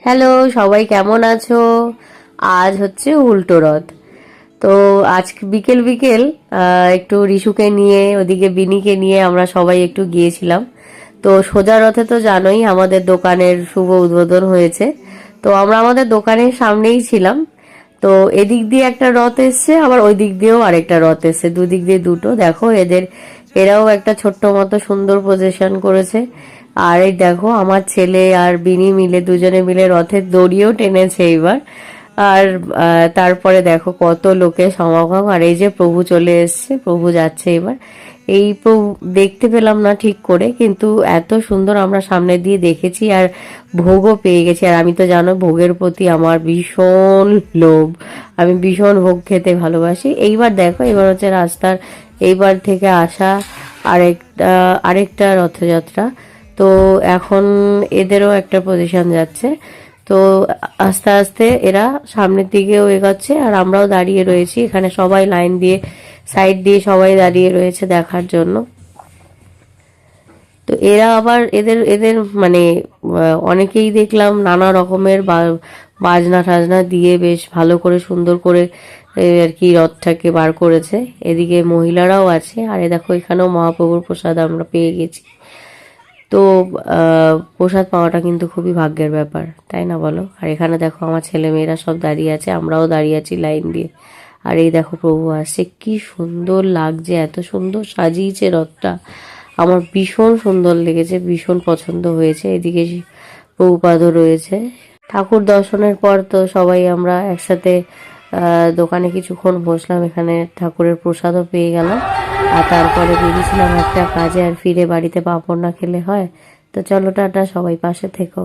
Hello, সবাই কেমন আছো? আজ হচ্ছে উল্টো রথ। তো আজ বিকেল বিকেল একটু রিশুকে নিয়ে ওদিকে বিনিকে নিয়ে আমরা সবাই একটু গিয়েছিলাম। তো সোজা রথে তো জানোই আমাদের দোকানের শুভ উদ্বোধন হয়েছে। তো আমরা আমাদের দোকানের সামনেই ছিলাম। তো এদিক দিয়ে একটা রথ এসছে, আবার ওই দিক দিয়েও আরেকটা রথ এসছে, দুদিক দিয়ে দুটো। দেখো এরাও একটা ছোট্ট মতো সুন্দর পজিশন করেছে। আর এই দেখো আমার ছেলে আর বিনি মিলে দুজনে মিলে রথের দড়িও টেনেছে এইবার। আর তারপরে দেখো কত লোকের সমাগম। আর এই যে প্রভু চলে এসছে, প্রভু যাচ্ছে এবার। এই প্রভু দেখতে পেলাম না ঠিক করে, কিন্তু এত সুন্দর আমরা সামনে দিয়ে দেখেছি আর ভোগও পেয়ে গেছি। আর আমি তো জানো ভোগের প্রতি আমার ভীষণ লোভ, আমি ভীষণ ভোগ খেতে ভালোবাসি। এইবার দেখো এবার হচ্ছে রাস্তার এইবার থেকে আসা আরেকটা আরেকটা রথযাত্রা। তো এখন এদেরও একটা পজিশন যাচ্ছে। তো আস্তে আস্তে এরা সামনের দিকেও এগোচ্ছে আর আমরাও দাঁড়িয়ে রয়েছি এখানে, সবাই লাইন দিয়ে সাইড দিয়ে সবাই দাঁড়িয়ে রয়েছে দেখার জন্য। তো এরা আবার এদের এদের মানে অনেকেই দেখলাম নানা রকমের বাজনা টাজনা দিয়ে বেশ ভালো করে সুন্দর করে আর কি রথটাকে বার করেছে। এদিকে মহিলারাও আছে। আর এ দেখো এখানেও মহাপ্রভুর প্রসাদ আমরা পেয়ে গেছি। তো প্রসাদ পাওয়াটা কিন্তু খুবই ভাগ্যের ব্যাপার, তাই না বলো? আর এখানে দেখো আমার ছেলে মেয়েরা সব দাঁড়িয়ে আছে, আমরাও দাঁড়িয়ে আছি লাইন দিয়ে। আর এই দেখো প্রভু আসছে, কি সুন্দর লাগছে, এত সুন্দর সাজিয়েছে রথটা। আমার ভীষণ সুন্দর লেগেছে, ভীষণ পছন্দ হয়েছে। এদিকে প্রভুপাদও রয়েছে। ঠাকুর দর্শনের পর তো সবাই আমরা একসাথে দোকানে কিছুক্ষণ বসলাম, এখানে ঠাকুরের প্রসাদও পেয়ে গেলাম। আর তারপরে বেরিয়েছিলাম একটা কাজে, আর ফিরে বাড়িতে পাঁপড় না খেলে হয়। তো চলো টাটা, সবাই পাশে থেকো।